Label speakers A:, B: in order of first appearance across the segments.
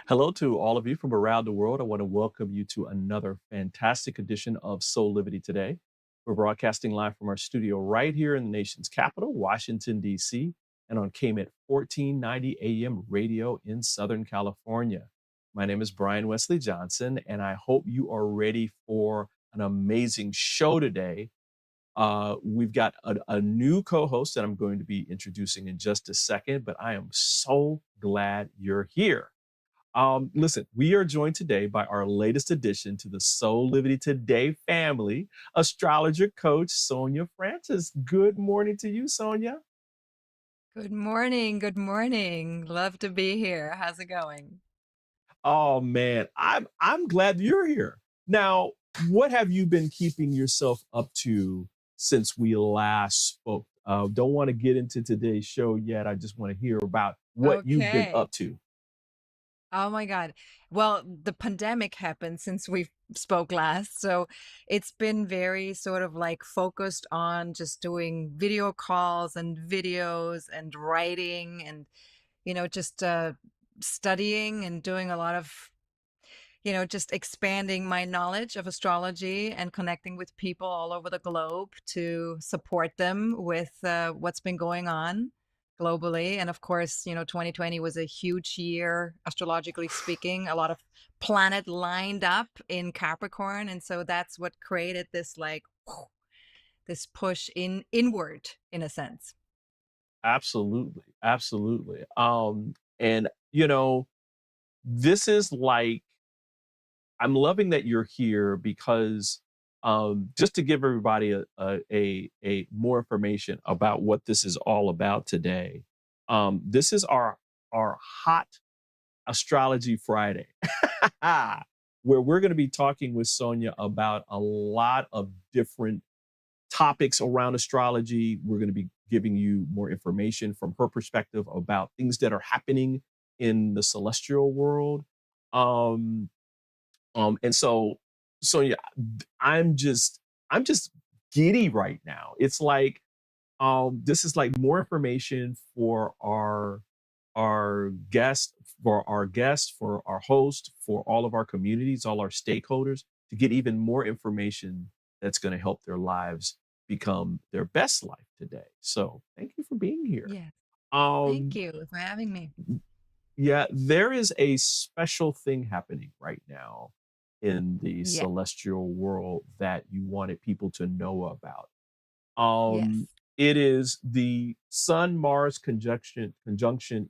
A: Hello to all of you from around the world. I want to welcome you to another fantastic edition of Soulivity Today. We're broadcasting live from our studio right here in the nation's capital, Washington, D.C., and on KMET 1490 AM radio in Southern California. My name is Brian Wesley Johnson, and I hope you are ready for an amazing show today. We've got a new co-host that I'm going to be introducing in just a second, but I am so glad you're here. Listen, we are joined today by our latest addition to the Soulivity Today family, Astrologer Coach Sonja Francis. Good morning to you, Sonja.
B: Good morning. Good morning. Love to be here. How's it going?
A: Oh man, I'm glad you're here. Now, what have you been keeping yourself up to since we last spoke? Don't want to get into today's show yet. I just want to hear about what you've been
B: Okay.
A: up to.
B: Oh my God. Well, the pandemic happened since we spoke last. So it's been very sort of like focused on just doing video calls and videos and writing and, just studying and doing a lot of, just expanding my knowledge of astrology and connecting with people all over the globe to support them with what's been going on globally. And of course, 2020 was a huge year, astrologically speaking, a lot of planet lined up in Capricorn. And so that's what created this like this push inward in a sense.
A: Absolutely, absolutely. And this is like I'm loving that you're here because just to give everybody a more information about what this is all about today. This is our hot astrology Friday, where we're going to be talking with Sonja about a lot of different topics around astrology. We're going to be giving you more information from her perspective about things that are happening in the celestial world. Um, and so yeah, I'm just I'm just giddy right now. It's like this is like more information for our guests, for our host, for all of our communities, all our stakeholders to get even more information that's going to help their lives become their best life today. So thank you for being here.
B: Yes. Thank
A: Um,
B: you for having me.
A: yeah, there is a special thing happening right now in the
B: Yeah.
A: celestial world that you wanted people to know about.
B: Yes.
A: It is the Sun Mars conjunction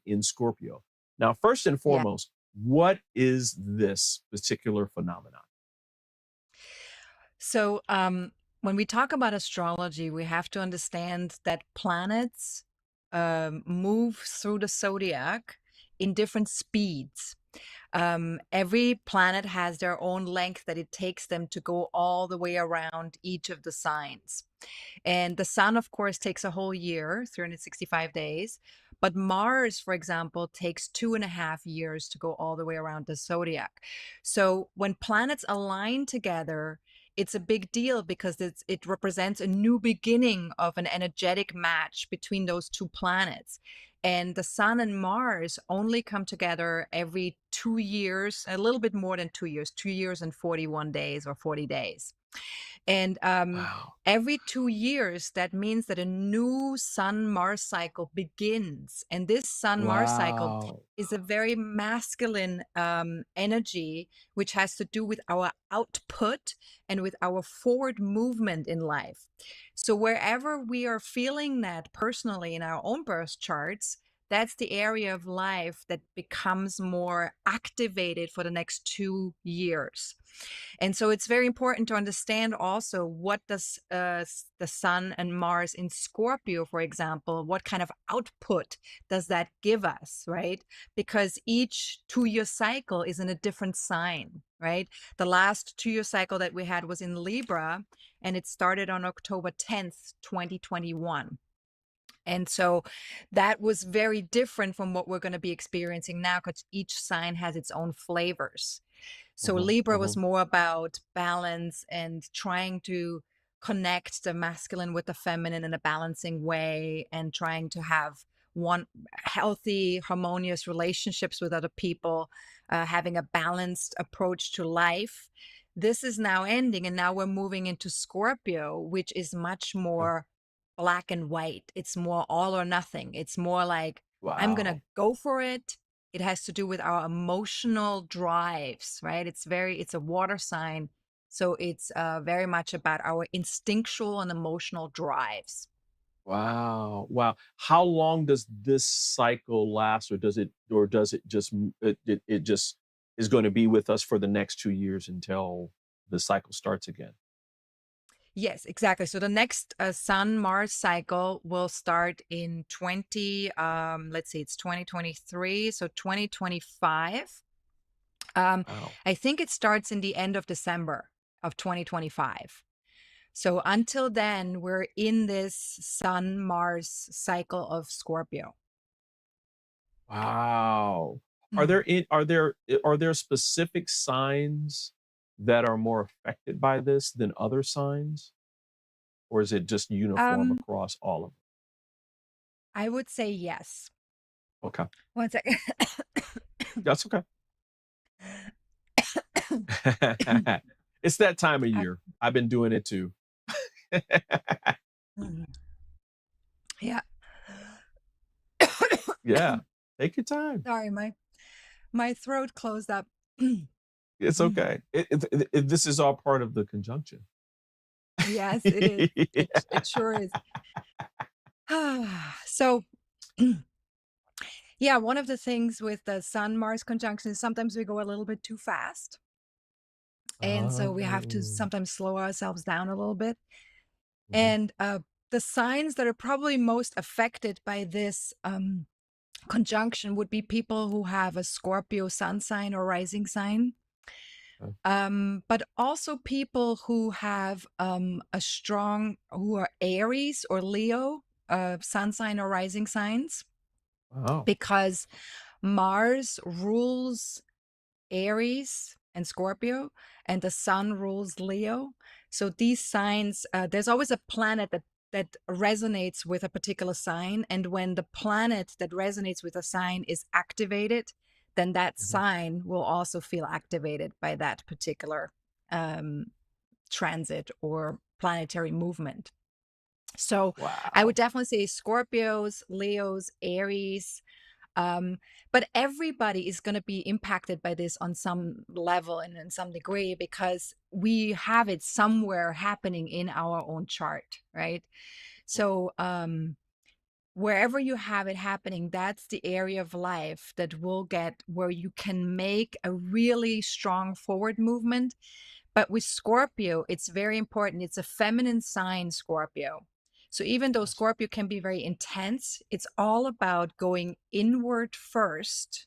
A: in Scorpio. Now, first and
B: Yeah.
A: foremost, what is this particular phenomenon?
B: So, when we talk about astrology, we have to understand that planets move through the zodiac in different speeds. Every planet has their own length that it takes them to go all the way around each of the signs. And the sun, of course, takes a whole year, 365 days. But Mars, for example, takes 2.5 years to go all the way around the zodiac. So when planets align together, it's a big deal because it represents a new beginning of an energetic match between those two planets. And the Sun and Mars only come together every 2 years, a little bit more than 2 years, 2 years and 41 days or 40 days. And
A: Wow.
B: every 2 years, that means that a new Sun Mars cycle begins. And this Sun Mars cycle
A: Wow.
B: is a very masculine energy, which has to do with our output and with our forward movement in life. So, wherever we are feeling that personally in our own birth charts, that's the area of life that becomes more activated for the next 2 years. And so it's very important to understand also what does the Sun and Mars in Scorpio, for example, what kind of output does that give us, right? Because each 2 year cycle is in a different sign, right? The last 2 year cycle that we had was in Libra, and it started on October 10th, 2021. And so that was very different from what we're going to be experiencing now because each sign has its own flavors. So
A: Mhm,
B: Libra was
A: mhm.
B: more about balance and trying to connect the masculine with the feminine in a balancing way and trying to have one healthy, harmonious relationships with other people, having a balanced approach to life. This is now ending, and now we're moving into Scorpio, which is much
A: Okay.
B: more black and white. It's more all or nothing. It's more like, I'm going to
A: Wow.
B: go for it. It has to do with our emotional drives, right? It's a water sign. So it's very much about our instinctual and emotional drives.
A: Wow, wow. How long does this cycle last, or does it just it just is gonna be with us for the next 2 years until the cycle starts again?
B: Yes, exactly. So the next Sun Mars cycle will start in let's see, it's 2023. So 2025.
A: Wow.
B: I think it starts in the end of December of 2025. So until then, we're in this Sun Mars cycle of Scorpio.
A: Wow.
B: Mm.
A: Are there specific signs that are more affected by this than other signs, or is it just uniform
B: Um,
A: across all of
B: I would say yes.
A: them? Okay.
B: One second.
A: That's okay. It's that time of
B: I-
A: year. I've been doing it too.
B: Mhm. Yeah.
A: Yeah. Take your time.
B: Sorry, my throat closed up.
A: It's okay. This is all part of the conjunction.
B: Yes, it is. It sure is. So, yeah, one of the things with the Sun Mars conjunction is sometimes we go a little bit too fast. And so we have to
A: Oh.
B: sometimes slow ourselves down a little bit.
A: Mhm.
B: And the signs that are probably most affected by this conjunction would be people who have a Scorpio sun sign or rising sign.
A: Oh,
B: But also people who have who are Aries or Leo, sun sign or rising signs,
A: wow.
B: because Mars rules Aries and Scorpio, and the sun rules Leo. So these signs, there's always a planet that resonates with a particular sign, and when the planet that resonates with a sign is activated, then that
A: Mhm.
B: sign will also feel activated by that particular um, transit or planetary movement. So I would
A: Wow.
B: definitely say Scorpios, Leos, Aries, but everybody is going to be impacted by this on some level and in some degree because we have it somewhere happening in our own chart, right? So, wherever you have it happening, that's the area of life that will get where you can make a really strong forward movement. But with Scorpio, it's very important. It's a feminine sign, Scorpio. So even though
A: Yes.
B: Scorpio can be very intense, it's all about going inward first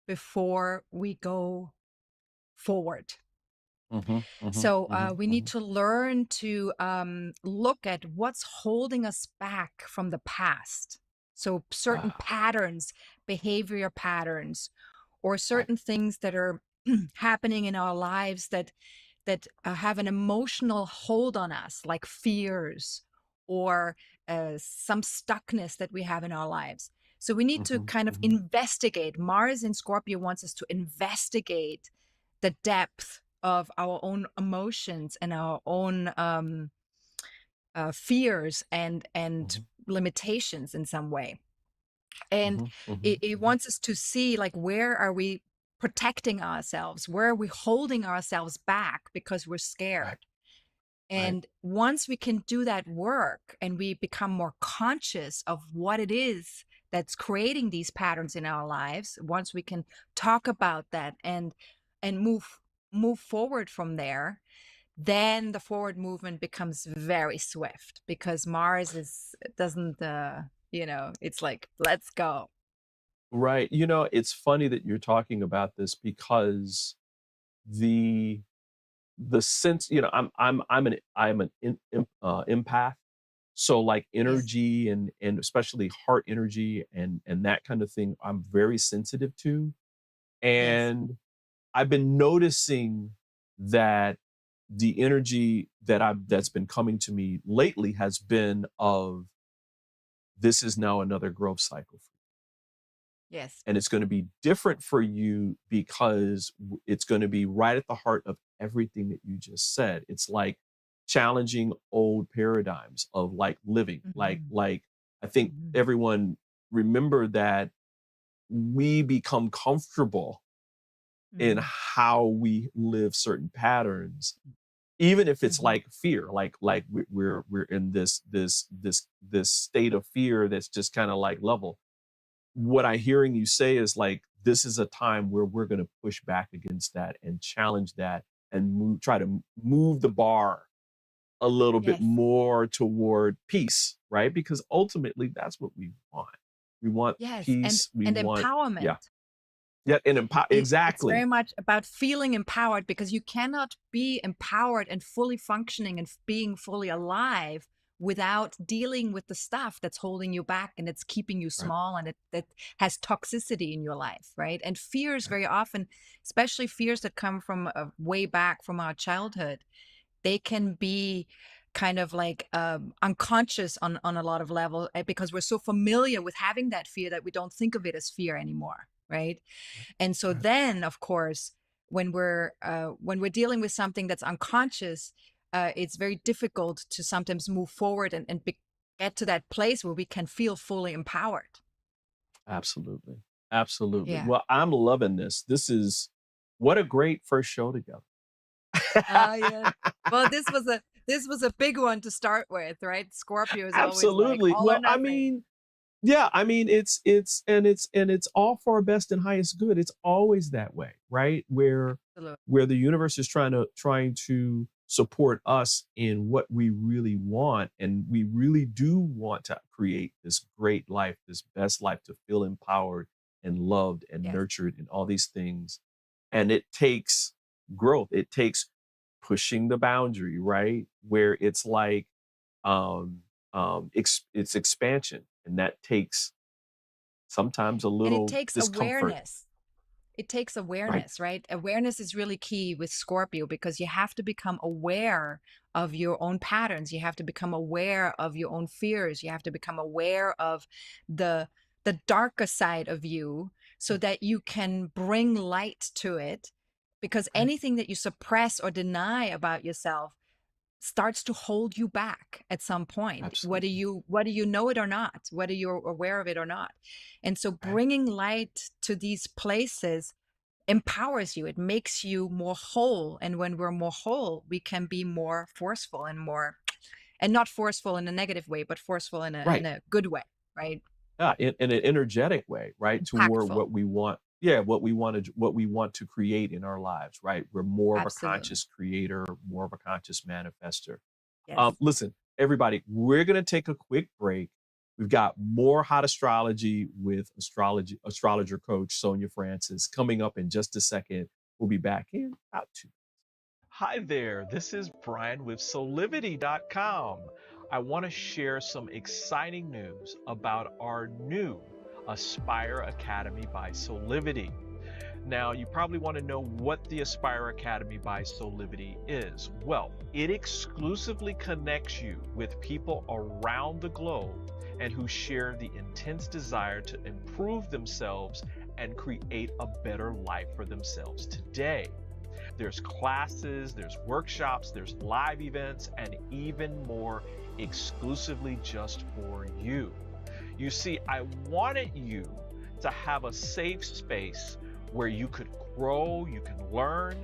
B: before we go forward.
A: Mhm, mhm,
B: So
A: mhm,
B: we need
A: mhm.
B: to learn to look at what's holding us back from the past. So certain
A: Wow.
B: patterns, behavior patterns, or
A: Right.
B: certain things that are happening in our lives that have an emotional hold on us, like fears or some stuckness that we have in our lives. So we need to
A: Mhm,
B: kind of
A: mhm.
B: investigate. Mars in Scorpio wants us to investigate the depth of our own emotions and our own fears and
A: Mhm,
B: limitations in some way. And
A: mhm,
B: it,
A: mhm,
B: it
A: mhm.
B: wants us to see, like, where are we protecting ourselves? Where are we holding ourselves back because we're
A: Right,
B: scared?
A: right.
B: And once we can do that work and we become more conscious of what it is that's creating these patterns in our lives, once we can talk about that and move forward from there, then the forward movement becomes very swift because Mars is doesn't it's like let's go.
A: Right. You know, it's funny that you're talking about this because the the sense, you know, I'm an empath. So like
B: Yes.
A: energy and especially heart energy and that kind of thing, I'm very sensitive to.
B: Yes.
A: And I've been noticing that the energy that's been coming to me lately has been of this is now another growth cycle for you.
B: Yes.
A: And it's going to be different for you because it's going to be right at the heart of everything that you just said. It's like challenging old paradigms of like living.
B: Mhm.
A: Like I think
B: Mhm.
A: everyone remember that we become comfortable in
B: Mhm.
A: how we live certain patterns, even if it's
B: Mhm.
A: like fear, like we're in this state of fear that's just kind of like level. What I hearing you say is like this is a time where we're going to push back against that and challenge that and try to move the bar a little bit
B: Yes.
A: more toward peace, right? Because ultimately that's what we want. We want
B: Yes,
A: peace. We
B: and
A: want, yeah,
B: empowerment.
A: yeah, and
B: It's very
A: exactly.
B: much about feeling empowered because you cannot be empowered and fully functioning and being fully alive without dealing with the stuff that's holding you back and it's keeping you
A: Right,
B: small and it that has toxicity in your life, right? And fears
A: right,
B: very often, especially fears that come from way back from our childhood, they can be kind of like unconscious on a lot of level because we're so familiar with having that fear that we don't think of it as fear anymore, right? And so
A: right.
B: then, of course, when we're dealing with something that's unconscious, it's very difficult to sometimes move forward and get to that place where we can feel fully empowered.
A: Absolutely. Absolutely.
B: Yeah.
A: Well, I'm loving this. This is what a great first show together.
B: Yeah. Well, this was a big one to start with, right? Scorpio is always like
A: Absolutely.
B: all or
A: Well, I
B: nothing.
A: mean, yeah, I mean, it's all for our best and highest good. It's always that way, right?
B: Absolutely.
A: Where the universe is trying to support us in what we really want, and we really do want to create this great life, this best life, to feel empowered and loved and
B: Yes.
A: nurtured and all these things. And it takes growth. It takes pushing the boundary, right? Where it's like um it's expansion, and that takes sometimes a
B: And it
A: little
B: takes
A: discomfort,
B: awareness. It takes
A: right?
B: awareness, right? Awareness is really key with Scorpio because you have to become aware of your own patterns. You have to become aware of your own fears. You have to become aware of the the darker side of you so
A: Yeah,
B: that you can bring light to it because
A: right,
B: anything that you suppress or deny about yourself starts to hold you back at some point,
A: absolutely,
B: whether you know it or not, whether you're aware of it or not. And so
A: right,
B: bringing light to these places empowers you. It makes you more whole. And when we're more whole, we can be more forceful and more, and not forceful in a negative way, but forceful in
A: right.
B: a good way, right?
A: Yeah, in an energetic way, right? Toward
B: Impactful.
A: what we want. Yeah, what we want to create in our lives, right? We're more of a
B: Absolutely.
A: conscious creator, more of a conscious manifester.
B: Yes.
A: Listen, everybody, we're gonna take a quick break. We've got more hot astrology with astrologer coach Sonja Francis coming up in just a second. We'll be back in about 2. Hi there, this is Brian with Soulivity.com. I want to share some exciting news about our new Aspire Academy by Soulivity. Now, you probably want to know what the Aspire Academy by Soulivity is. Well, it exclusively connects you with people around the globe and who share the intense desire to improve themselves and create a better life for themselves today. There's classes, there's workshops, there's live events, and even more exclusively just for you. You see, I wanted you to have a safe space where you could grow, you can learn,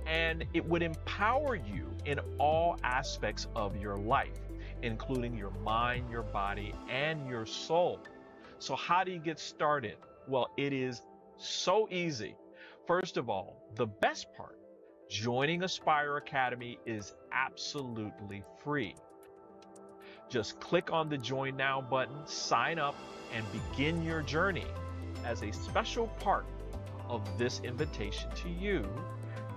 A: and it would empower you in all aspects of your life, including your mind, your body, and your soul. So how do you get started? Well, it is so easy. First of all, the best part, joining Aspire Academy is absolutely free. Just click on the Join Now button, sign up, and begin your journey. As a special part of this invitation to you,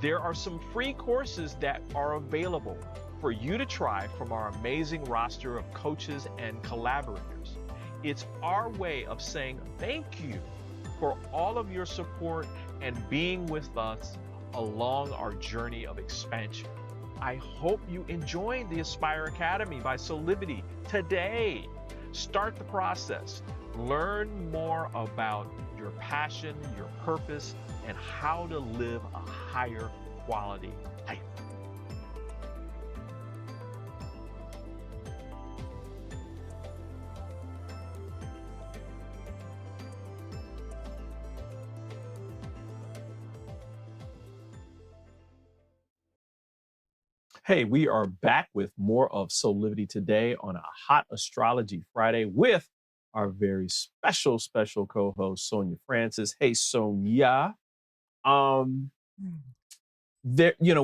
A: there are some free courses that are available for you to try from our amazing roster of coaches and collaborators. It's our way of saying thank you for all of your support and being with us along our journey of expansion. I hope you enjoyed the Aspire Academy by Soulivity today. Start the process. Learn more about your passion, your purpose, and how to live a higher quality life. Hey, we are back with more of Soulivity today on a hot astrology Friday with our very special co-host Sonja Francis. Hey, Sonja. Um,
B: Mm.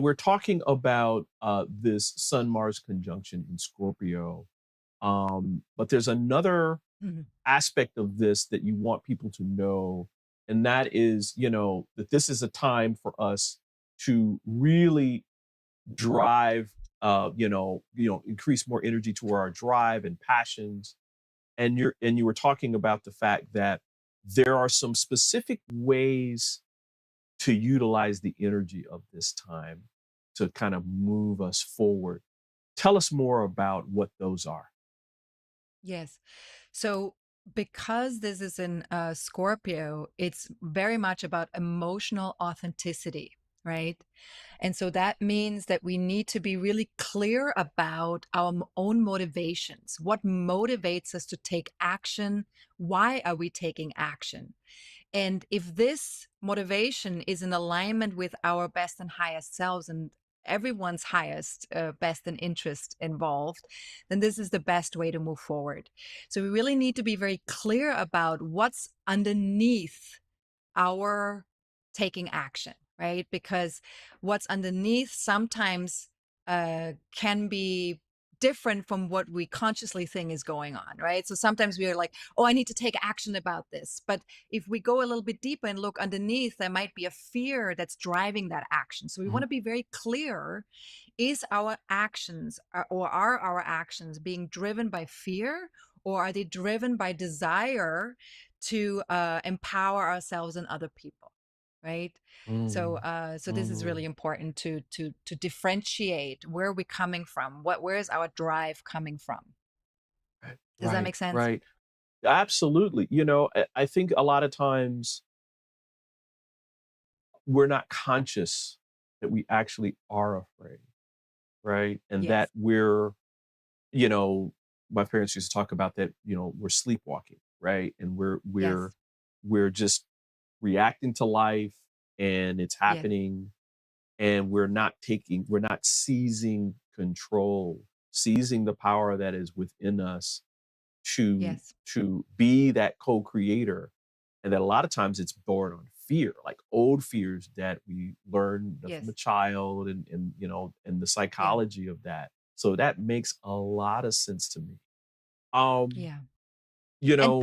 A: we're talking about this Sun Mars conjunction in Scorpio. But there's another
B: Mhm.
A: aspect of this that you want people to know, and that is, that this is a time for us to really drive, increase more energy to our drive and passions. And you were talking about the fact that there are some specific ways to utilize the energy of this time to kind of move us forward. Tell us more about what those are.
B: Yes. So, because this is in Scorpio, it's very much about emotional authenticity, right? And so that means that we need to be really clear about our own motivations. What motivates us to take action? Why are we taking action? And if this motivation is in alignment with our best and highest selves and everyone's highest, best and interest involved, then this is the best way to move forward. So we really need to be very clear about what's underneath our taking action, right? Because what's underneath sometimes can be different from what we consciously think is going on, right? So sometimes we are like, oh, I need to take action about this. But if we go a little bit deeper and look underneath, there might be a fear that's driving that action. So we want
A: Mhm.
B: to be very clear, is our actions or are our actions being driven by fear, or are they driven by desire to empower ourselves and other people, right? So
A: Mm,
B: so this is really
A: mm.
B: important to differentiate where we're coming from, where is our drive coming from.
A: Right,
B: Does that
A: right,
B: make sense?
A: right. Absolutely. I think a lot of times we're not conscious that we actually are afraid, right? And that
B: Yes,
A: you know, my parents used to talk about that, we're sleepwalking, right? And we're
B: yes,
A: we're just reacting to life and it's
B: yes,
A: happening and we're not seizing control, seizing the power that is within us to
B: yes,
A: be that co-creator. And that a lot of times it's born on fear, like old fears that we learned from a
B: yes,
A: child, and the
B: yeah,
A: psychology of that. So that makes a lot of sense to me. um
B: yeah.
A: you
B: And
A: know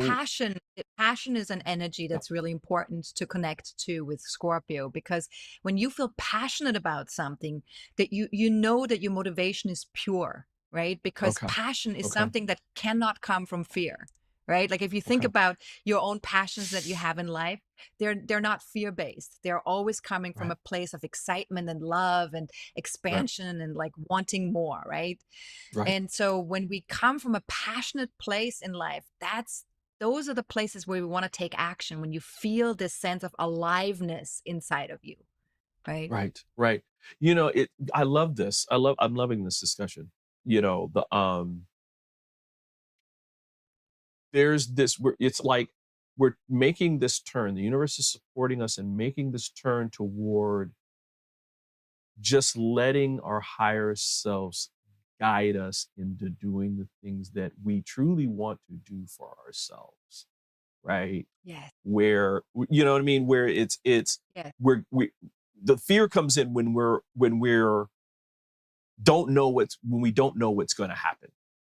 B: passion is an energy
A: yeah,
B: that's really important to connect to with Scorpio, because when you feel passionate about something, that you know that your motivation is pure, right? Because
A: okay,
B: passion is
A: okay,
B: something that cannot come from fear, right? Like if you think
A: okay,
B: about your own passions that you have in life, they're not fear based. They're always coming from
A: right,
B: a place of excitement and love and
A: right,
B: expansion and like wanting more, right?
A: right,
B: And so when we come from a passionate place in life, those are the places where we want to take action, when you feel this sense of aliveness inside of you, right?
A: right, right. I love this. I'm loving this discussion. The there's this we're it's like we're making this turn. The universe is supporting us and making this turn toward just letting our higher selves guide us into doing the things that we truly want to do for ourselves. right?
B: Yes.
A: Where you know what I mean? Where it's
B: Yes.
A: we the fear comes in when we're don't know what's when we don't know what's going to happen,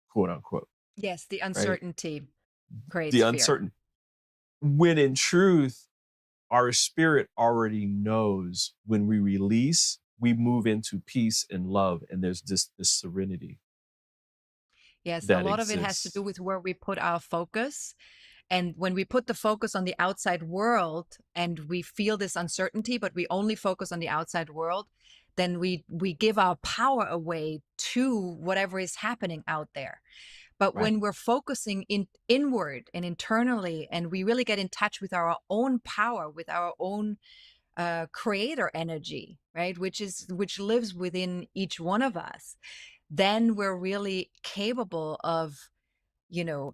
A: quote unquote,
B: Yes. The
A: right?
B: uncertainty
A: The
B: creates fear.
A: uncertain. When in truth, our spirit already knows when we release, we move into peace and love, and there's this serenity
B: Yes. A
A: that
B: lot of it has to do
A: exists.
B: with where we put our focus. And when we put the focus on the outside world and we feel this uncertainty, but we only focus on the outside world, then we give our power away to whatever is happening out there. But
A: Right,
B: when we're focusing inward and internally, and we really get in touch with our own power, with our own creator energy, right, which lives within each one of us, then we're really capable of, you know,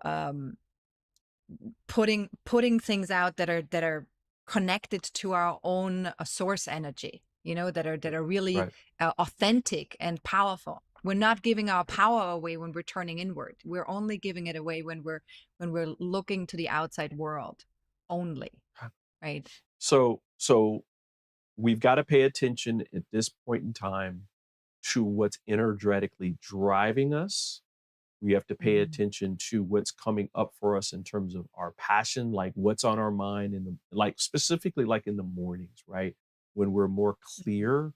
B: putting things out that are connected to our own source energy, that are really
A: right,
B: authentic and powerful. We're not giving our
A: right,
B: power away when we're turning inward. We're only giving it away when we're looking to the outside world only,
A: right.
B: right?
A: So we've got to pay attention at this point in time to what's energetically driving us. We have to pay
B: Mhm.
A: attention to what's coming up for us in terms of our passion, like what's on our mind in the like specifically like in the mornings, right? When we're more clear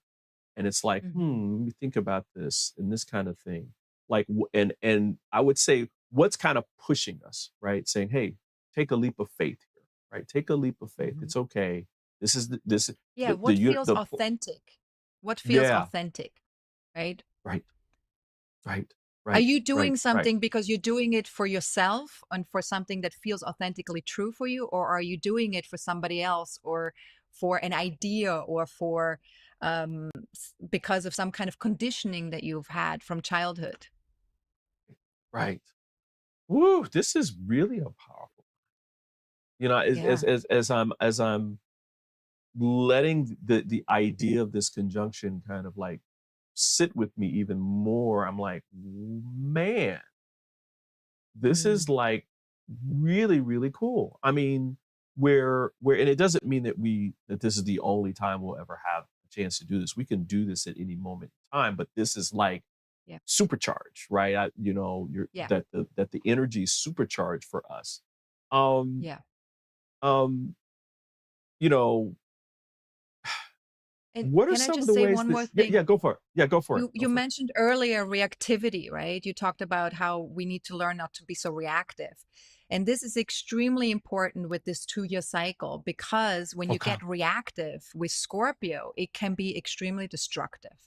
A: and it's like,
B: Mhm.
A: let me think about this and this kind of thing. Like and I would say what's kind of pushing us, right? Saying, hey, take a leap of faith here, right? Take a leap of faith.
B: Mhm.
A: It's okay. This is this
B: Yeah,
A: the
B: what
A: unit
B: feels
A: the
B: authentic? What feels
A: yeah,
B: authentic, right?
A: right, right,
B: Are
A: right,
B: you
A: right,
B: doing
A: right.
B: something because you're doing it for yourself and for something that feels authentically true for you, or are you doing it for somebody else, or for an idea, or for because of some kind of conditioning that you've had from childhood?
A: Right. Woo, this is really a powerful. You know,
B: Yeah.
A: as I'm letting the idea of this conjunction kind of like sit with me even more, I'm like, man, this is
B: Mm.
A: like really, really cool. I mean, where and it doesn't mean that this is the only time we'll ever have a chance to do this. We can do this at any moment in time, but this is like
B: Yeah.
A: supercharged, right? You know, you're
B: Yeah.
A: that the energy is supercharged for us. Um,
B: Yeah.
A: um, you know,
B: And
A: what are
B: can I
A: some of
B: just
A: the
B: say
A: ways
B: one
A: that
B: more
A: yeah,
B: thing?
A: yeah, go for it. Yeah, go for it.
B: You
A: Go
B: you
A: for it.
B: mentioned earlier reactivity, right? You talked about how we need to learn not to be so reactive. And this is extremely important with this 2-year cycle, because when you
A: Okay.
B: get reactive with Scorpio, it can be extremely destructive.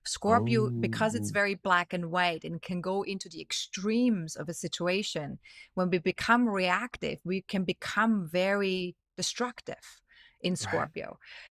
B: Scorpio, because it's
A: Oh,
B: very black and white and can go into the extremes of a situation, when we become reactive, we can become very destructive in
A: right,
B: Scorpio.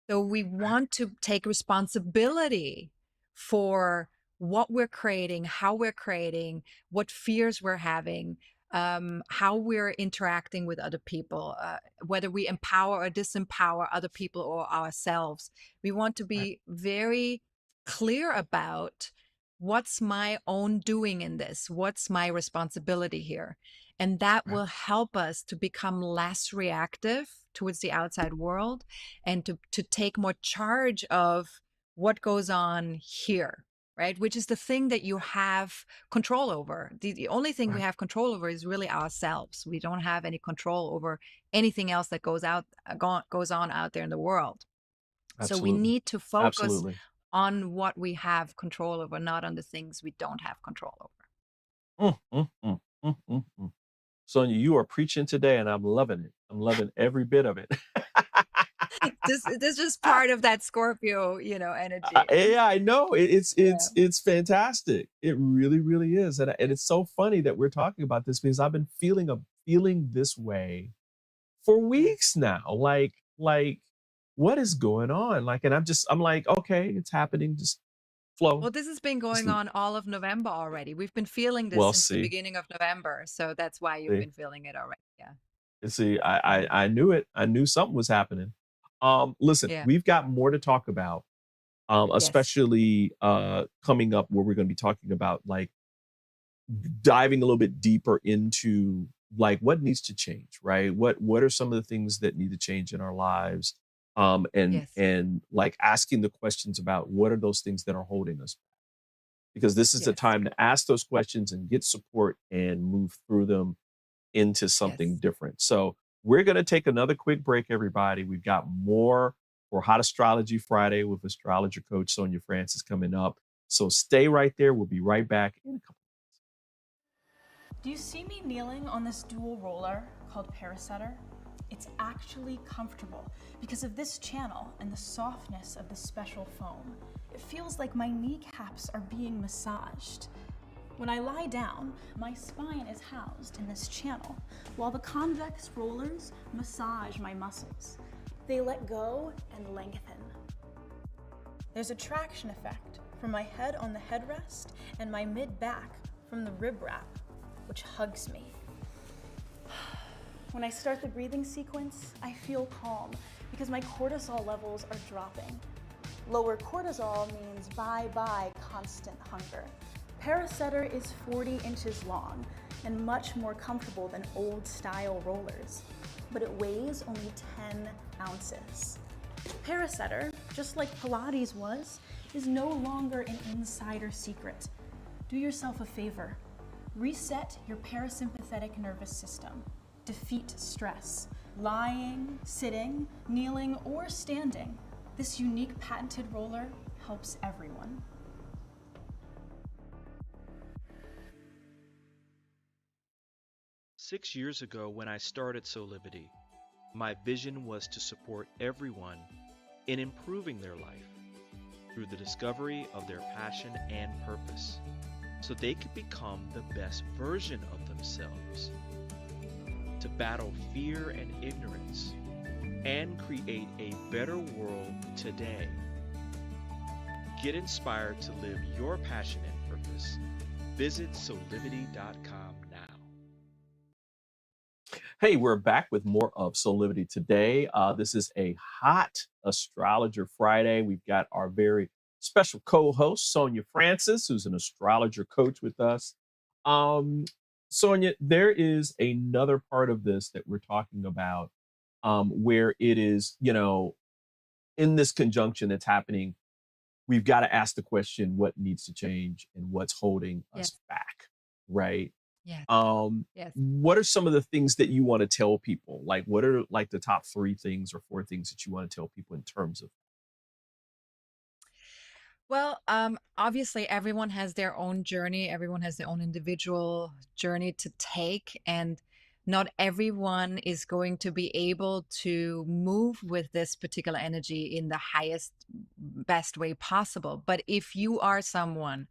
B: So we
A: right,
B: want to take responsibility for what we're creating, how we're creating, what fears we're having, how we're interacting with other people, whether we empower or disempower other people or ourselves. We want to
A: right,
B: be very clear about what's my own doing in this, what's my responsibility here. And that
A: right,
B: will help us to become less reactive towards the outside world, and to take more charge of what goes on here, right? Which is the thing that you have control over. The only thing we
A: right.
B: have control over is really ourselves. We don't have any control over anything else that goes on out there in the world. So we
A: Absolutely.
B: need to focus
A: Absolutely.
B: on what we have control over, not on the things we don't have control over.
A: Mm, mm, mm, mm. Sonia, you are preaching today, and I'm loving it. I'm loving every bit of it.
B: This is part of that Scorpio, energy.
A: Yeah, I know.
B: Yeah.
A: It's fantastic. It really, really is, and it's so funny that we're talking about this because I've been feeling this way for
B: Yeah.
A: weeks now. Like what is going on? Like, and I'm like, okay, it's happening. Just flow.
B: Well, this has been
A: Just
B: going on all of November already. We've been feeling this
A: well,
B: since the
A: see,
B: beginning of November. So that's why you've
A: see,
B: been feeling it already. Yeah.
A: see.
B: Yeah.
A: I knew it. I knew something was happening. Listen,
B: Yeah.
A: we've got more to talk about.
B: Yes.
A: Especially coming up where we're going to be talking about like diving a little bit deeper into like what needs to change, right? What are some of the things that need to change in our lives?
B: Yes.
A: And like asking the questions about what are those things that are holding us, because this is the
B: Yes.
A: time to ask those questions and get support and move through them into something
B: Yes.
A: different. So we're going to take another quick break, everybody. We've got more for Hot Astrology Friday with Astrologer Coach Sonja Francis coming up. So stay right there. We'll be right back in a couple.
C: Do you see me kneeling on this dual roller called Parasetter? It's actually comfortable because of this channel and the softness of the special foam. It feels like my kneecaps are being massaged. When I lie down, my spine is housed in this channel, while the convex rollers massage my muscles. They let go and lengthen. There's a traction effect from my head on the headrest and my mid-back from the rib wrap, which hugs me. When I start the breathing sequence, I feel calm because my cortisol levels are dropping. Lower cortisol means bye-bye constant hunger. Parasetter is 40 inches long and much more comfortable than old-style rollers, but it weighs only 10 ounces. Parasetter, just like Pilates was, is no longer an insider secret. Do yourself a favor. Reset your parasympathetic nervous system. Defeat stress. Lying, sitting, kneeling, or standing. This unique patented roller helps everyone.
D: Six years ago, when I started Soulivity, my vision was to support everyone in improving their life through the discovery of their passion and purpose, so they could become the best version of themselves, to battle fear and ignorance, and create a better world today. Get inspired to live your passion and purpose. Visit soulivity.com now.
A: Hey, we're back with more of Soulivity today. This is a hot Astrologer Friday. We've got our very special co-host, Sonja Francis, who's an astrologer coach with us. Sonja, there is another part of this that we're talking about, where it is, in this conjunction that's happening, we've got to ask the question, what needs to change and what's holding us
B: Yes.
A: back, right?
B: Yes. Yes.
A: What are some of the things that you want to tell people? Like, what are like the top 3 things or 4 things that you want to tell people in terms of?
B: Well, obviously, everyone has their own journey. Everyone has their own individual journey to take, and not everyone is going to be able to move with this particular energy in the highest, best way possible. But if you are someone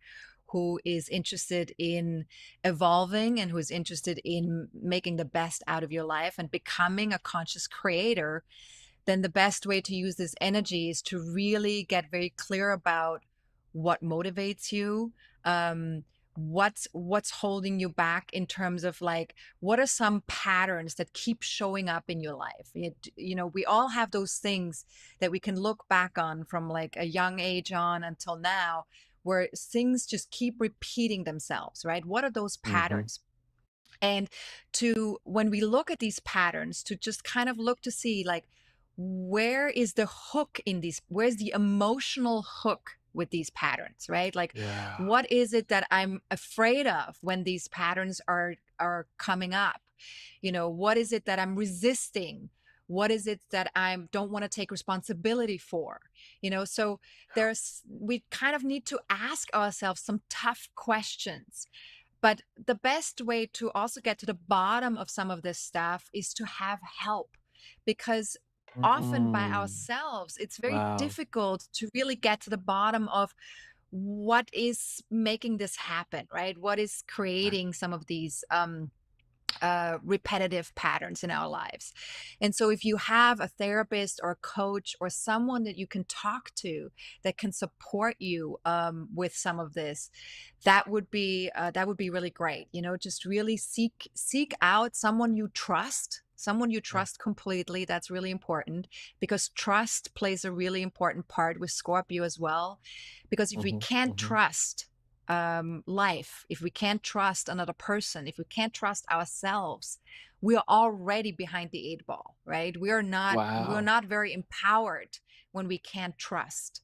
B: who is interested in evolving and who is interested in making the best out of your life and becoming a conscious creator, then the best way to use this energy is to really get very clear about what motivates you, what's holding you back in terms of like what are some patterns that keep showing up in your life. We all have those things that we can look back on from like a young age on until now, where things just keep repeating themselves, right? What are those
A: Mhm.
B: patterns? And to when we look at these patterns, to just kind of look to see like where is the hook in these, where's the emotional hook with these patterns, right? Like
A: Yeah.
B: what is it that I'm afraid of when these patterns are coming up? What is it that I'm resisting? What is it that I don't want to take responsibility for? So we kind of need to ask ourselves some tough questions. But the best way to also get to the bottom of some of this stuff is to have help, because often by
A: Mm.
B: ourselves, it's very
A: Wow.
B: difficult to really get to the bottom of what is making this happen, right? What is
A: Right.
B: creating some of these repetitive patterns in our lives. And so, if you have a therapist or a coach or someone that you can talk to that can support you with some of this, that would be really great. Just really seek out someone you trust. Someone you
A: Yeah.
B: trust completely. That's really important, because trust plays a really important part with Scorpio as well. Because if we
A: Mhm.
B: can't
A: Mhm.
B: trust, life, if we can't trust another person, if we can't trust ourselves, we are already behind the eight ball, right? We're
A: Wow.
B: not very empowered when we can't trust.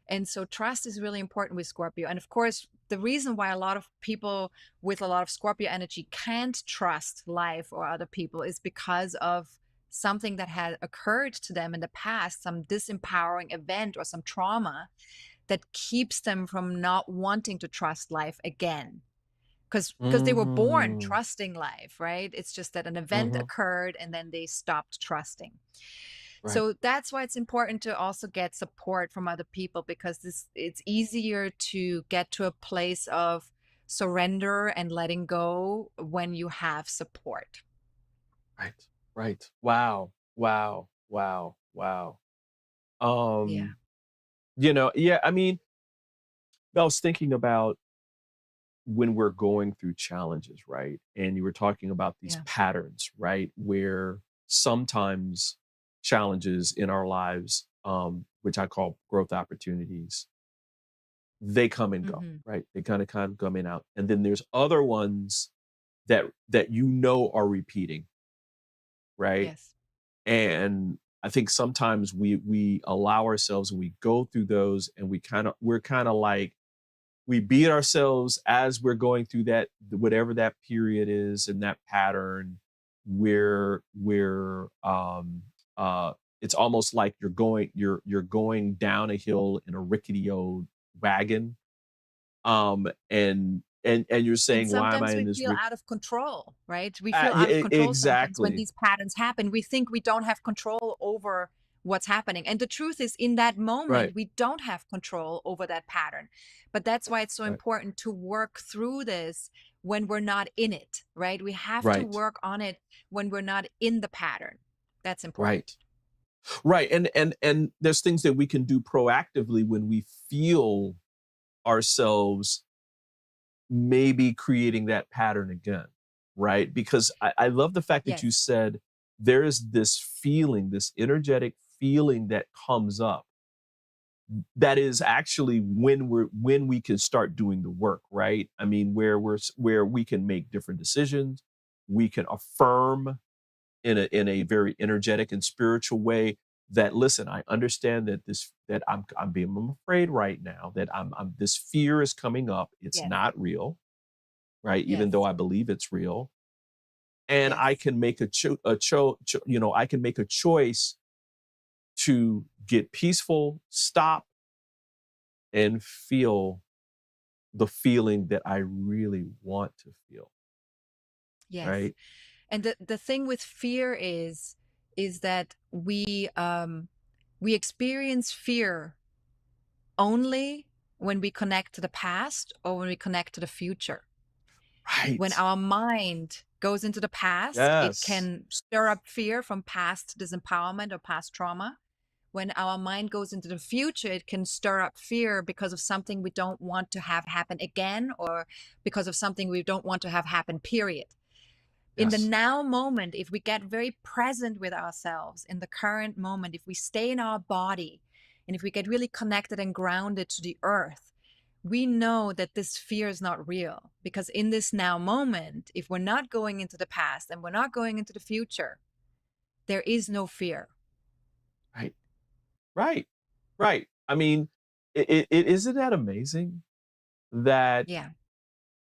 B: And so trust is really important with Scorpio. And of course, the reason why a lot of people with a lot of Scorpio energy can't trust life or other people is because of something that had occurred to them in the past, some disempowering event or some trauma that keeps them from not wanting to trust life again. Because they were born
A: Mm-hmm.
B: trusting life, right? It's just that an event
A: Mm-hmm.
B: occurred and then they stopped trusting.
A: Right.
B: So that's why it's important to also get support from other people, because it's easier to get to a place of surrender and letting go when you have support.
A: Right. Right. Wow. Wow. Wow. Wow.
B: Yeah.
A: Um, yeah, I mean, I was thinking about when we're going through challenges, right? And you were talking about these
B: Yeah.
A: patterns, right? Where sometimes challenges in our lives, which I call growth opportunities, they come and go,
B: Hmm.
A: right? They kind of come in and out. And then there's other ones that are repeating, right?
B: Yes.
A: And I think sometimes we allow ourselves and we go through those and we're kind of like we beat ourselves as we're going through that whatever that period is and that pattern we're it's almost like you're going down a hill in a rickety old wagon, and you're
B: And
A: saying, why am I
B: sometimes
A: in
B: we
A: this
B: feel out of control, right? We feel
A: yeah,
B: out of control sometimes when
A: exactly.
B: these patterns happen. We think we don't have control over what's happening. And the truth is, in that
A: Right.
B: moment, we don't have control over that pattern. But that's why it's so
A: Right.
B: important to work through this when we're not in it, right? We have to
A: Right.
B: work on it when we're not in the pattern. That's important.
A: Right. Right. And there's things that we can do proactively when we feel ourselves maybe creating that pattern again, right? Because I love the fact that you
B: Yes.
A: said there is this feeling, this energetic feeling that comes up that is actually when we can start doing the work, right? I mean, where we can make different decisions, we can affirm in a very energetic and spiritual way that, listen, I understand that I'm afraid right now that I'm this fear is coming up. It's
B: Yes.
A: not real, right? Even though
B: Yes.
A: I believe it's real, and I
B: Yes.
A: can make I can make a choice to get peaceful, stop, and feel the feeling that I really want to feel,
B: Yes.
A: right?
B: And the thing with fear is that we experience fear only when we connect to the past or when we connect to the future. When
A: Right.
B: our mind goes into the past, it
A: Yes.
B: can stir up fear from past disempowerment or past trauma. When our mind goes into the future, it can stir up fear because of something we don't want to have happen again, or because of something we don't want to have happen, period. In the
A: Yes.
B: now moment, if we get very present with ourselves in the current moment, if we stay in our body, and if we get really connected and grounded to the earth, we know that this fear is not real. Because in this now moment, if we're not going into the past and we're not going into the future, there is no fear.
A: Right. Right. Right. I mean, it isn't that amazing that
B: Yeah.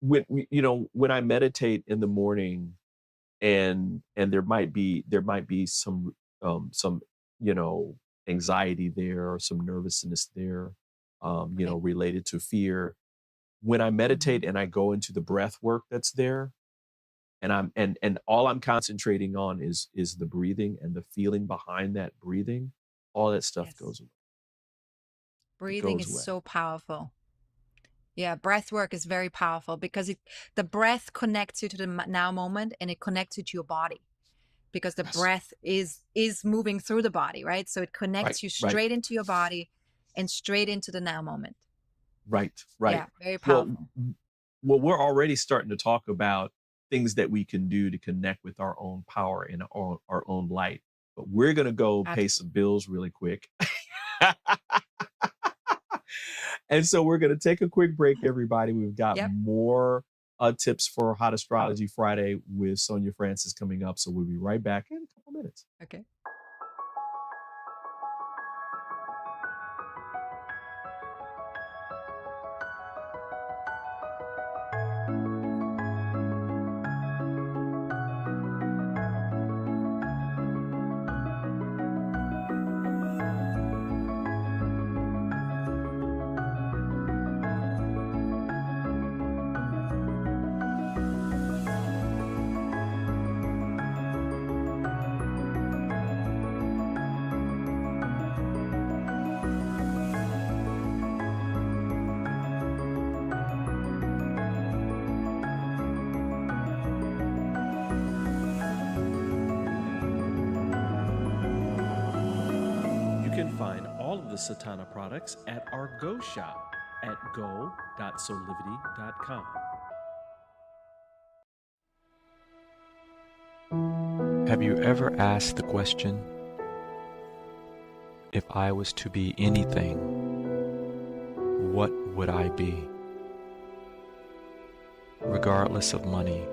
A: when I meditate in the morning and there might be some you know anxiety there or some nervousness there,
B: Right.
A: related to fear. When I
B: Hmm.
A: meditate and I go into the breath work that's there, and all I'm concentrating on is the breathing and the feeling behind that breathing, all that stuff
B: Yes.
A: goes away. It
B: Breathing
A: goes
B: is
A: away.
B: so powerful. Yeah, breath work is very powerful because the breath connects you to the now moment, and it connects you to your body, because the
A: Yes.
B: breath is moving through the body, right? So it
A: Right.
B: connects you
A: Right.
B: straight into your body and straight into the now moment.
A: Right. Right.
B: Yeah, very
A: Well,
B: powerful.
A: well, we're already starting to talk about things that we can do to connect with our own power and our own light. But we're going to go pay some
B: Absolutely.
A: bills really quick. And so we're going to take a quick break, everybody. We've got
B: Yep.
A: more tips for Hot Astrology Friday with Sonja Francis coming up. So we'll be right back in a couple minutes.
B: Okay.
A: You can find all of the Satana products at our Go shop at go.soulivity.com.
E: Have you ever asked the question, if I was to be anything, what would I be? Regardless of money,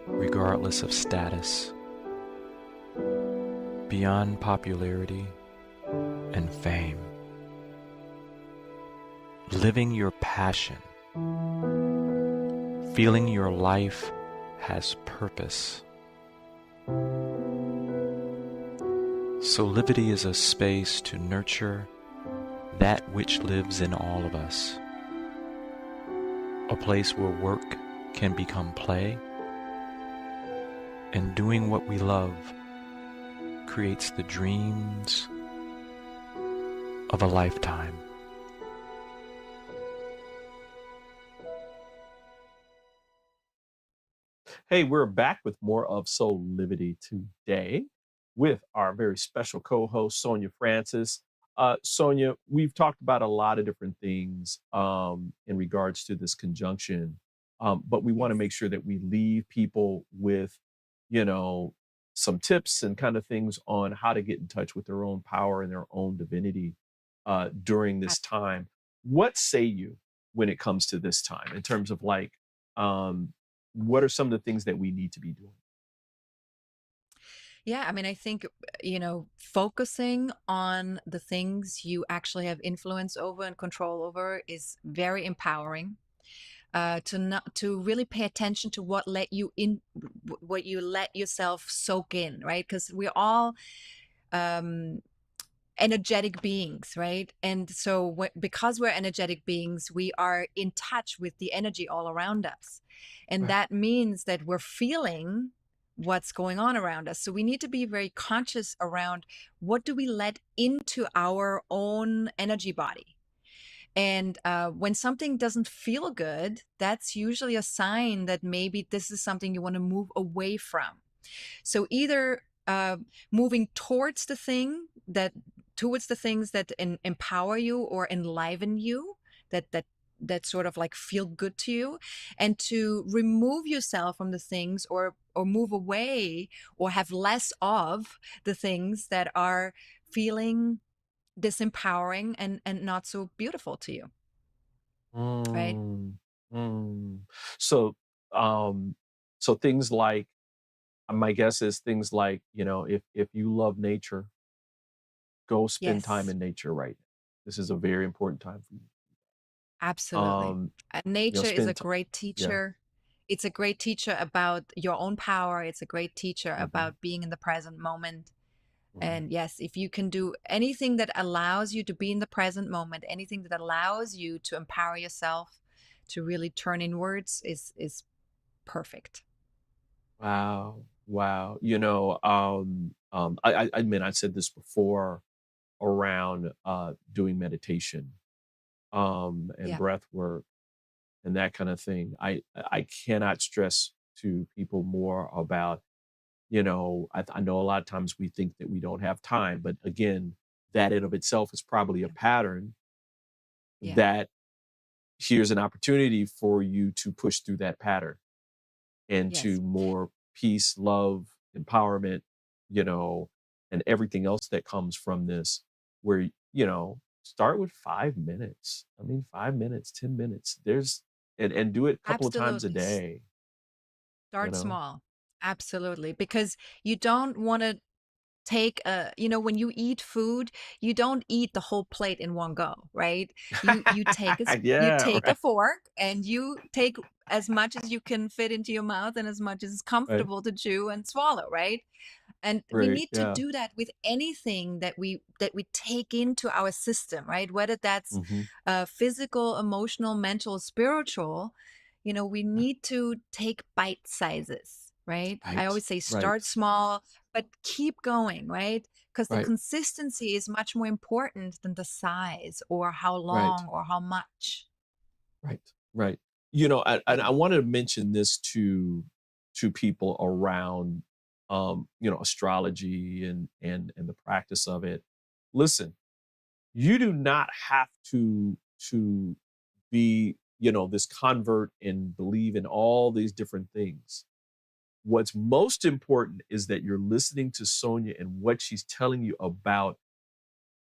E: regardless of status, beyond popularity and fame. Living your passion, feeling your life has purpose. Soulivity is a space to nurture that which lives in all of us. A place where work can become play, and doing what we love creates the dreams of a lifetime.
A: Hey, we're back with more of Soulivity today with our very special co-host, Sonja Francis. Sonja, we've talked about a lot of different things in regards to this conjunction, but we want to
B: Yes.
A: make sure that we leave people with, you know, some tips and kind of things on how to get in touch with their own power and their own divinity during this time. What say you when it comes to this time in terms of like, um, what are some of the things that we need to be doing?
B: Yeah, I mean, I think, focusing on the things you actually have influence over and control over is very empowering. To really pay attention to what let you in, what you let yourself soak in, right? Because we're all um, energetic beings, right? And so because we're energetic beings, we are in touch with the energy all around us. And
A: Right.
B: that means that we're feeling what's going on around us. So we need to be very conscious around what do we let into our own energy body. And when something doesn't feel good, that's usually a sign that maybe this is something you want to move away from. So either moving towards the things that empower you or enliven you, that sort of like feel good to you, and to remove yourself from the things or move away or have less of the things that are feeling disempowering and not so beautiful to you, right?
A: Mm, mm. So, um, so things like, my guess is things like, if you love nature, go spend time
B: Yes.
A: in nature right now. This is a very important time for you.
B: Absolutely.
A: Um,
B: Nature is a
A: spend time.
B: great
A: Yeah.
B: teacher. It's a great teacher about your own power. It's a great teacher
A: Hmm.
B: about being in the present moment.
A: Right.
B: And yes, if you can do anything that allows you to be in the present moment, anything that allows you to empower yourself to really turn inwards is perfect.
A: Wow. Wow. I mean, I said this before around doing meditation and
B: Yeah.
A: breath work and that kind of thing. I cannot stress to people more about, I know a lot of times we think that we don't have time, but again, that in of itself is probably a
B: Yeah.
A: pattern
B: Yeah.
A: that here's an opportunity for you to push through that pattern
B: Yes.
A: into more peace, love, empowerment, you know, and everything else that comes from this, where, start with 5 minutes. I mean, 5 minutes, 10 minutes. And do it a couple of times a
B: Absolutely.
A: day, you
B: Start
A: know?
B: small. Absolutely. Because you don't want to take a, when you eat food, you don't eat the whole plate in one go, right? You take you
A: Yeah,
B: take a
A: right,
B: fork and you take as much as you can fit into your mouth and as much as is
A: right,
B: comfortable to chew and swallow, right? And we
A: right,
B: need to
A: yeah.
B: do that with anything that we take into our system, right? Whether that's
A: Mhm.
B: physical, emotional, mental, spiritual. We need to take bite sizes, right? I
A: Right,
B: always say
A: right,
B: start small, but keep going, right? Because the
A: right,
B: consistency is much more important than the size or how
A: right,
B: long or how much.
A: right, right. And I
B: Yeah.
A: wanted to mention this to people around, astrology and the practice of it. Listen, you do not have to be, this convert and believe in all these different things. What's most important is that you're listening to Sonia and what she's telling you about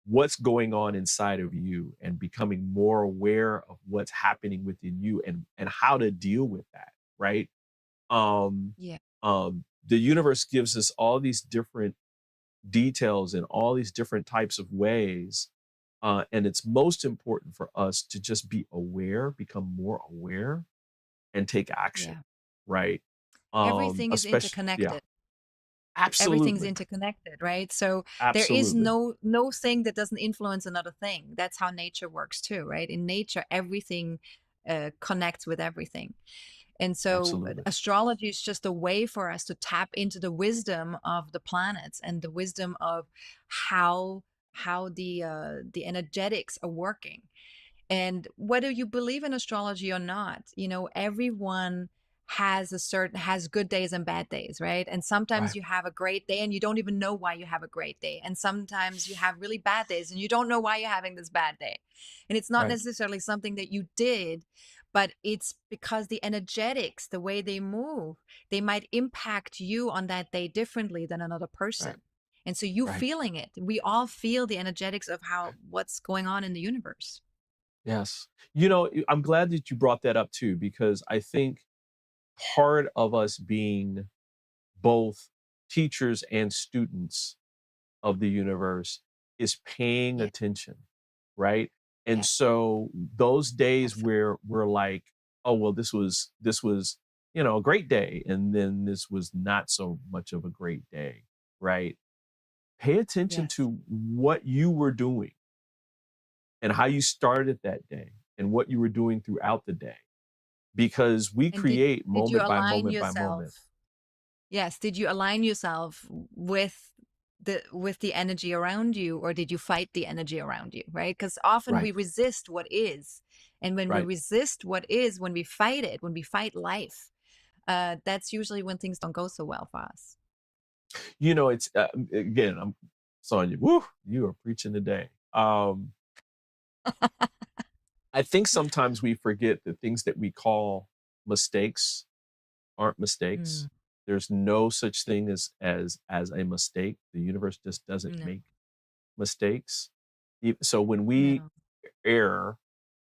A: what's going on inside of you and becoming more aware of what's happening within you and how to deal with that, right? Um,
B: Yeah.
A: the universe gives us all these different details in all these different types of ways. And it's most important for us to just be aware, become more aware, and take action,
B: Yeah.
A: right?
B: Everything is
A: Especially, yeah,
B: interconnected. Everything's
A: absolutely,
B: interconnected, right? So there is
A: absolutely,
B: no thing that doesn't influence another thing. That's how nature works too, right? In nature, everything connects with everything. And so
A: absolutely,
B: astrology is just a way for us to tap into the wisdom of the planets and the wisdom of how the energetics are working. And whether you believe in astrology or not, everyone has good days and bad days, right? And sometimes
A: right,
B: you have a great day and you don't even know why you have a great day. And sometimes you have really bad days and you don't know why you're having this bad day. And it's not
A: right,
B: necessarily something that you did, but it's because the energetics, the way they move, they might impact you on that day differently than another
A: right,
B: person. And so you
A: right.
B: feeling it. We all feel the energetics of how what's going on in the universe.
A: Yes. I'm glad that you brought that up too, because I think part of us being both teachers and students of the universe is paying
B: Yeah.
A: attention, right? And
B: Yeah.
A: so those days
B: Absolutely.
A: where we're like, oh well, this was a great day, and then this was not so much of a great day, right? Pay attention
B: Yes.
A: to what you were doing and how you started that day and what you were doing throughout the day, because we
B: And did
A: create
B: did you
A: moment by
B: align
A: moment by moment.
B: yourself? Yes, did you align yourself with the energy around you, or did you fight the energy around you, right? Because often we
A: Right,
B: resist what is. And when we
A: right.
B: resist what is, when we fight it, when we fight life, that's usually when things don't go so well for us.
A: It's again, I'm Sonya. Woo, you are preaching today. I think sometimes we forget that things that we call mistakes aren't mistakes.
B: Mm,
A: There's no such thing as a mistake. The universe just doesn't
B: no,
A: make mistakes. So when we
B: no.
A: err,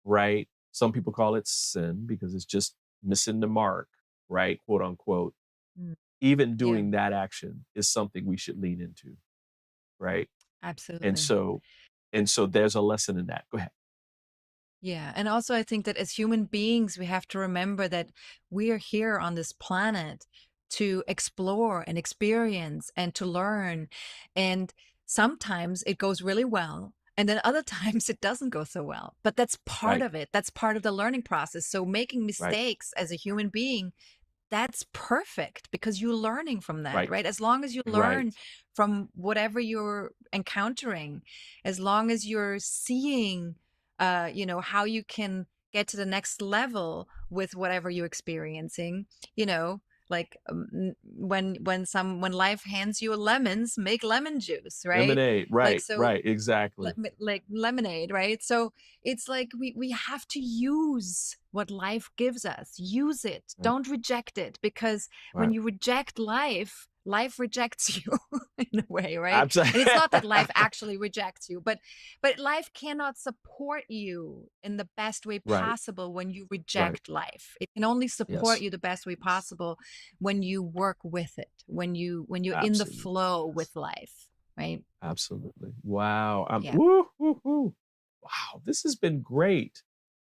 A: right? Some people call it sin because it's just missing the mark, right? Quote unquote.
B: Mm,
A: Even
B: yeah,
A: doing that action is something we should lean into, right? And
B: absolutely.
A: so and so there's a lesson in that. Go ahead.
B: Yeah. And also, I think that as human beings, we have to remember that we are here on this planet to explore and experience and to learn. And sometimes it goes really well. And then other times it doesn't go so well. But that's part
A: Right,
B: of it. That's part of the learning process. So making
A: right,
B: mistakes as a human being, that's perfect because you're learning from that,
A: right,
B: right? As long as you
A: right,
B: learn from whatever you're encountering, as long as you're seeing, how you can get to the next level with whatever you're experiencing, you know, like when life hands you lemons, make lemon juice, right?
A: lemonade.
B: Like
A: Right,
B: so
A: right, exactly.
B: like lemonade, right? So it's like we have to use what life gives us. Use it.
A: Right,
B: Don't reject it, because when
A: right,
B: you reject life, life rejects you in a way, right? And
A: Absolutely.
B: it's not that life actually rejects you, but life cannot support you in the best way
A: Right,
B: possible when you
A: right.
B: reject life. It can only support
A: Yes,
B: you the best way possible when you work with it, when you're in the
A: absolutely.
B: flow
A: Yes,
B: with life, right?
A: absolutely. Wow.
B: Yeah.
A: Woo, woo, woo. Wow, this has been great.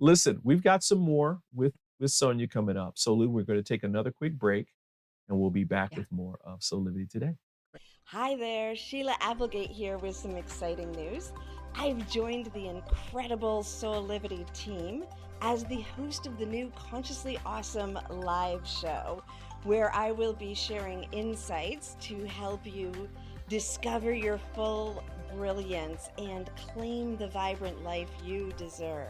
A: Listen, we've got some more with Sonia coming up. So, Lou, we're going to take another quick break, and we'll be back
B: Yeah.
A: with more of Soulivity today.
F: Hi there, Sheila Applegate here with some exciting news. I've joined the incredible Soulivity team as the host of the new Consciously Awesome live show, where I will be sharing insights to help you discover your full brilliance and claim the vibrant life you deserve.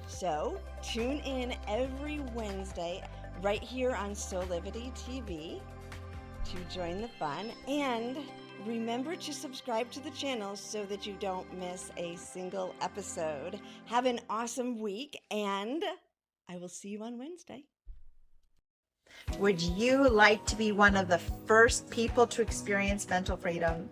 F: So, tune in every Wednesday right here on Soulivity TV to join the fun, and remember to subscribe to the channel so that you don't miss a single episode. Have an awesome week, and I will see you on Wednesday.
G: Would you like to be one of the first people to experience mental freedom?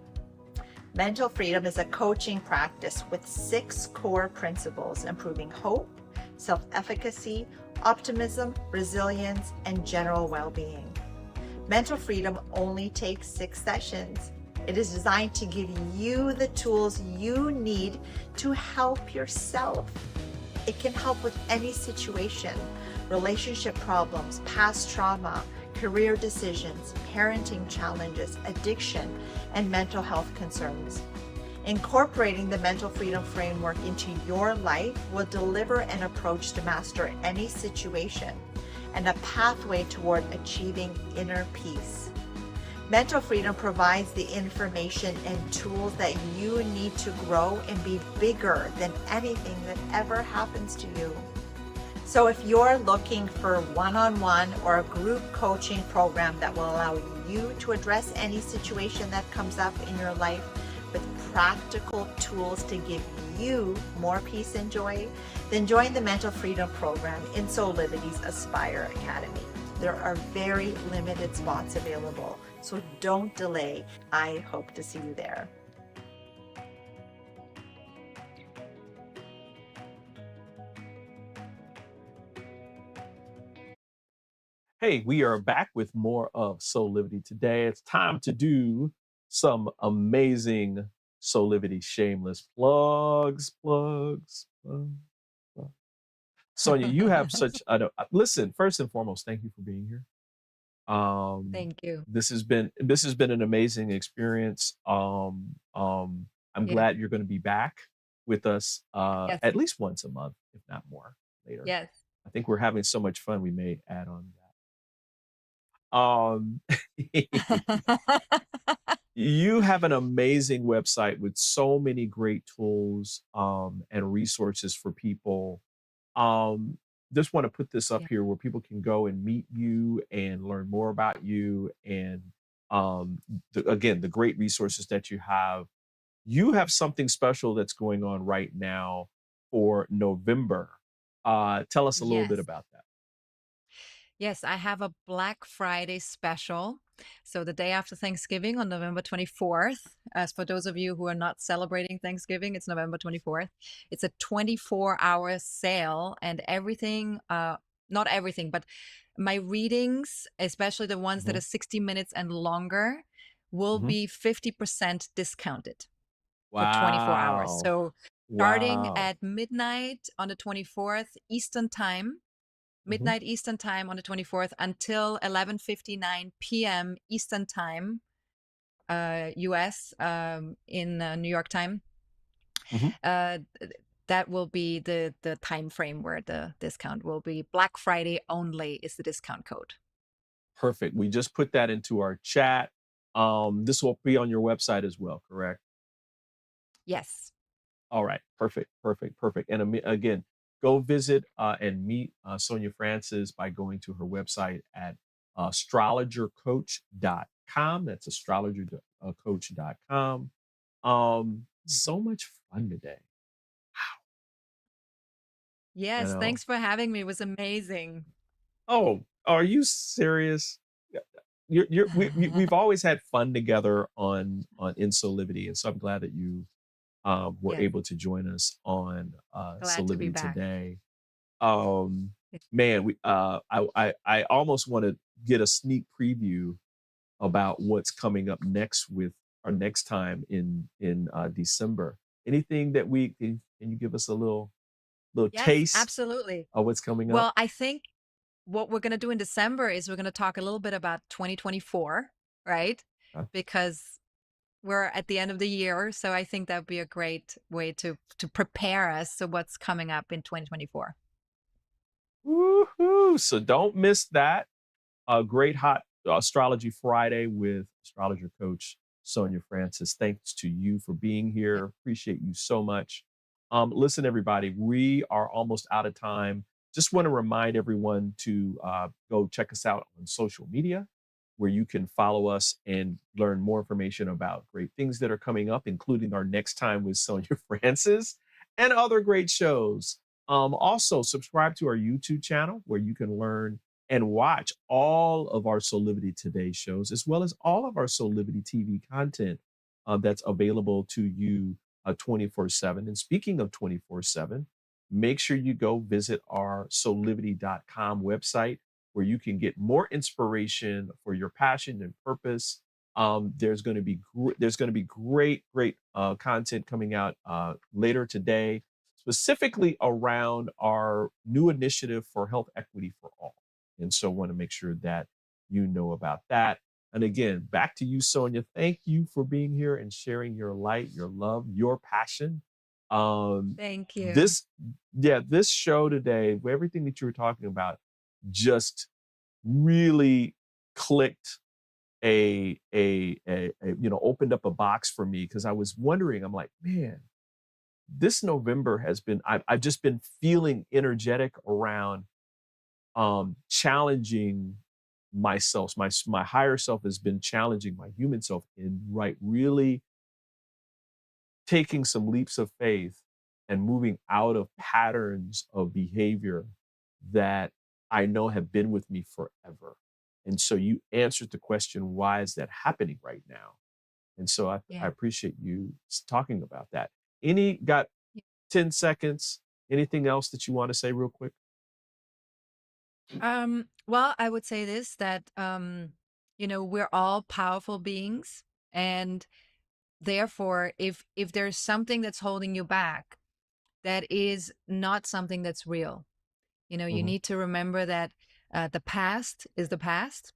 G: Mental freedom is a coaching practice with 6 core principles: improving hope, self-efficacy, optimism, resilience, and general well-being. Mental freedom only takes 6 sessions. It is designed to give you the tools you need to help yourself. It can help with any situation: relationship problems, past trauma, career decisions, parenting challenges, addiction, and mental health concerns. Incorporating the mental freedom framework into your life will deliver an approach to master any situation and a pathway toward achieving inner peace. Mental freedom provides the information and tools that you need to grow and be bigger than anything that ever happens to you. So if you're looking for one-on-one or a group coaching program that will allow you to address any situation that comes up in your life with practical tools to give you more peace and joy, then join the Mental Freedom Program in Soulivity's Aspire Academy. There are very limited spots available, so don't delay. I hope to see you there.
A: Hey, we are back with more of Soulivity today. It's time to do some amazing Soulivity shameless plugs, plugs, plugs, plugs. Sonia, you have such a listen. First and foremost, thank you for being here.
B: Thank you.
A: This has been an amazing experience. I'm
B: Yeah.
A: glad you're going to be back with us
B: Yes.
A: at least once a month, if not more, later.
B: Yes.
A: I think we're having so much fun. We may add on that. You have an amazing website with so many great tools and resources for people. Um, just want to put this up
B: Yeah.
A: here where people can go and meet you and learn more about you and again, the great resources that you have. You have something special that's going on right now for November. Tell us a little bit
B: Yes.
A: about that.
B: Yes, I have a Black Friday special. So the day after Thanksgiving on November 24th, as for those of you who are not celebrating Thanksgiving, it's November 24th. It's a 24-hour sale and everything, not everything, but my readings, especially the ones that
A: Mhm,
B: are 60 minutes and longer, will
A: mhm.
B: be 50% discounted for 24 hours.
A: Wow.
B: So starting
A: Wow.
B: at midnight on the 24th Eastern time,
A: Mhm.
B: midnight Eastern time on the 24th until 11:59 p.m. Eastern time, US, in New York time.
A: Mhm.
B: That will be the time frame where the discount will be. Black Friday only is the discount code.
A: Perfect. We just put that into our chat. This will be on your website as well, correct?
B: Yes.
A: All right. Perfect. Perfect. Perfect. And again, go visit and meet Sonja Francis by going to her website at astrologercoach.com. That's astrologercoach.com. So much fun today. You
B: Yes.
A: know.
B: Thanks for having me. It was amazing.
A: Oh, are you serious? we've always had fun together on in Soulivity, and so I'm glad that you were
B: Yes,
A: able to join us on
B: glad to be
A: Soulivity
B: back.
A: today. Man, I almost want to get a sneak preview about what's coming up next with our next time in December. Anything that can you give us a little
B: Yes,
A: taste
B: absolutely.
A: of what's coming up?
B: Well, I think what we're going to do in December is we're going to talk a little bit about 2024, right?
A: Uh,
B: Because we're at the end of the year, so I think that would be a great way to prepare us to what's coming up in 2024.
A: Woohoo! So don't miss that. A great hot astrology Friday with astrologer coach Sonja Francis. Thanks to you for being here. Appreciate you so much. Listen, everybody, we are almost out of time. Just want to remind everyone to go check us out on social media, where you can follow us and learn more information about great things that are coming up, including our next time with Sonja Francis and other great shows. Also, subscribe to our YouTube channel where you can learn and watch all of our Soulivity Today shows, as well as all of our Soulivity TV content that's available to you 24/7. And speaking of 24/7, make sure you go visit our soulivity.com website where you can get more inspiration for your passion and purpose. There's going to be great content coming out later today, specifically around our new initiative for health equity for all. And so want to make sure that you know about that. And again, back to you, Sonja. Thank you for being here and sharing your light, your love, your passion.
B: Thank you.
A: This, yeah, this show today, everything that you were talking about, just really clicked opened up a box for me because I was wondering. I'm like, man, this November has been. I've just been feeling energetic around challenging myself. My higher self has been challenging my human self in really taking some leaps of faith and moving out of patterns of behavior that I know have been with me forever. And so you answered the question, why is that happening right now? And so I
B: Yeah.
A: appreciate you talking about that. Got
B: Yeah.
A: 10 seconds? Anything else that you want to say real quick?
B: Well, I would say this, that we're all powerful beings, and therefore, if there's something that's holding you back, that is not something that's real. You
A: Mhm.
B: need to remember that the past is the past,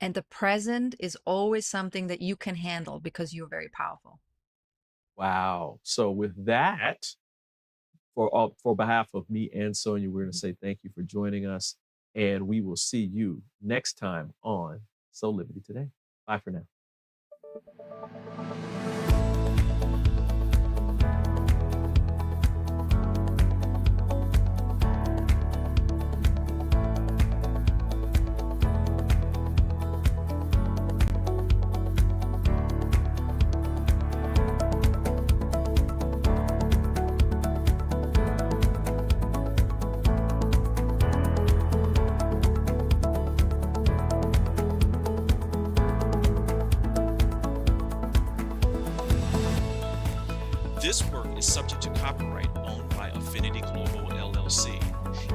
B: and the present is always something that you can handle because you're very powerful.
A: Wow. So with that, for behalf of me and Sonia, we're going to say thank you for joining us, and we will see you next time on Soulivity Today. Bye for now.
D: This work is subject to copyright owned by Affinity Global LLC.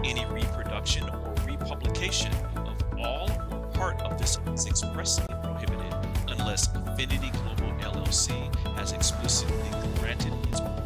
D: Any reproduction or republication of all or part of this is expressly prohibited unless Affinity Global LLC has explicitly granted its permission.